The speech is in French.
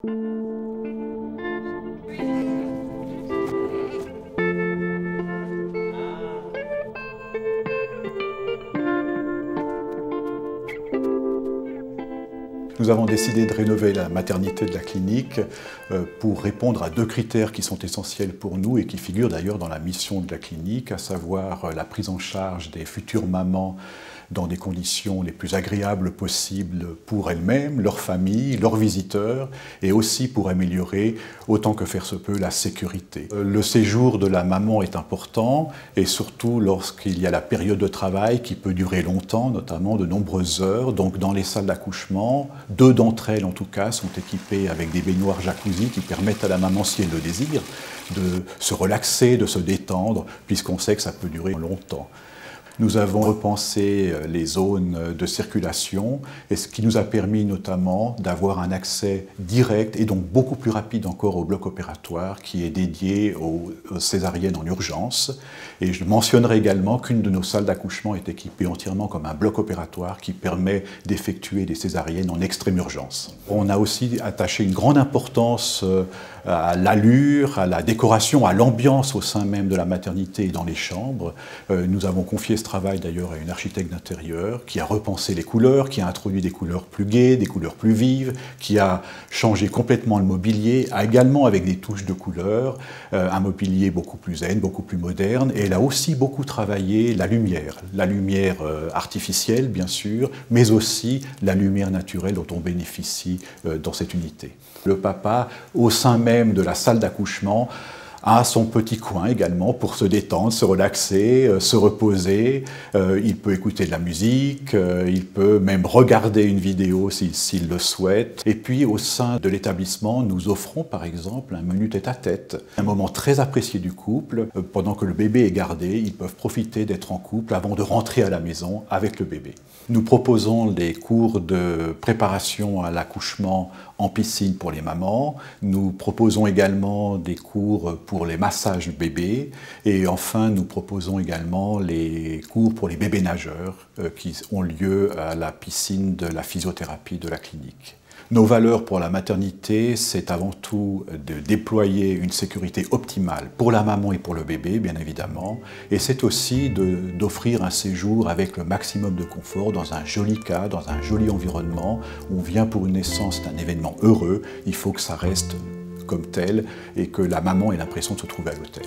Nous avons décidé de rénover la maternité de la clinique pour répondre à deux critères qui sont essentiels pour nous et qui figurent d'ailleurs dans la mission de la clinique, à savoir la prise en charge des futures mamans dans des conditions les plus agréables possibles pour elles-mêmes, leur famille, leurs visiteurs, et aussi pour améliorer, autant que faire se peut, la sécurité. Le séjour de la maman est important, et surtout lorsqu'il y a la période de travail qui peut durer longtemps, notamment de nombreuses heures. Donc dans les salles d'accouchement, 2 d'entre elles en tout cas sont équipées avec des baignoires jacuzzi qui permettent à la maman, si elle le désire, de se relaxer, de se détendre, puisqu'on sait que ça peut durer longtemps. Nous avons repensé les zones de circulation, et ce qui nous a permis notamment d'avoir un accès direct et donc beaucoup plus rapide encore au bloc opératoire qui est dédié aux césariennes en urgence. Et je mentionnerai également qu'une de nos salles d'accouchement est équipée entièrement comme un bloc opératoire qui permet d'effectuer des césariennes en extrême urgence. On a aussi attaché une grande importance à l'allure, à la décoration, à l'ambiance au sein même de la maternité et dans les chambres. Nous avons confié ce travail d'ailleurs à une architecte d'intérieur qui a repensé les couleurs, qui a introduit des couleurs plus gaies, des couleurs plus vives, qui a changé complètement le mobilier, également avec des touches de couleurs, un mobilier beaucoup plus zen, beaucoup plus moderne, et elle a aussi beaucoup travaillé la lumière artificielle bien sûr, mais aussi la lumière naturelle dont on bénéficie dans cette unité. Le papa, au sein même de la salle d'accouchement, a son petit coin également pour se détendre, se relaxer, se reposer. Il peut écouter de la musique, il peut même regarder une vidéo s'il le souhaite. Et puis au sein de l'établissement, nous offrons par exemple un menu tête-à-tête, un moment très apprécié du couple. Pendant que le bébé est gardé, ils peuvent profiter d'être en couple avant de rentrer à la maison avec le bébé. Nous proposons des cours de préparation à l'accouchement en piscine pour les mamans. Nous proposons également des cours pour les massages bébés. Et enfin, nous proposons également les cours pour les bébés nageurs qui ont lieu à la piscine de la physiothérapie de la clinique. Nos valeurs pour la maternité, c'est avant tout de déployer une sécurité optimale pour la maman et pour le bébé, bien évidemment. Et c'est aussi d'offrir un séjour avec le maximum de confort dans un joli cadre, dans un joli environnement. On vient pour une naissance d'un événement heureux, il faut que ça reste comme tel et que la maman ait l'impression de se trouver à l'hôtel.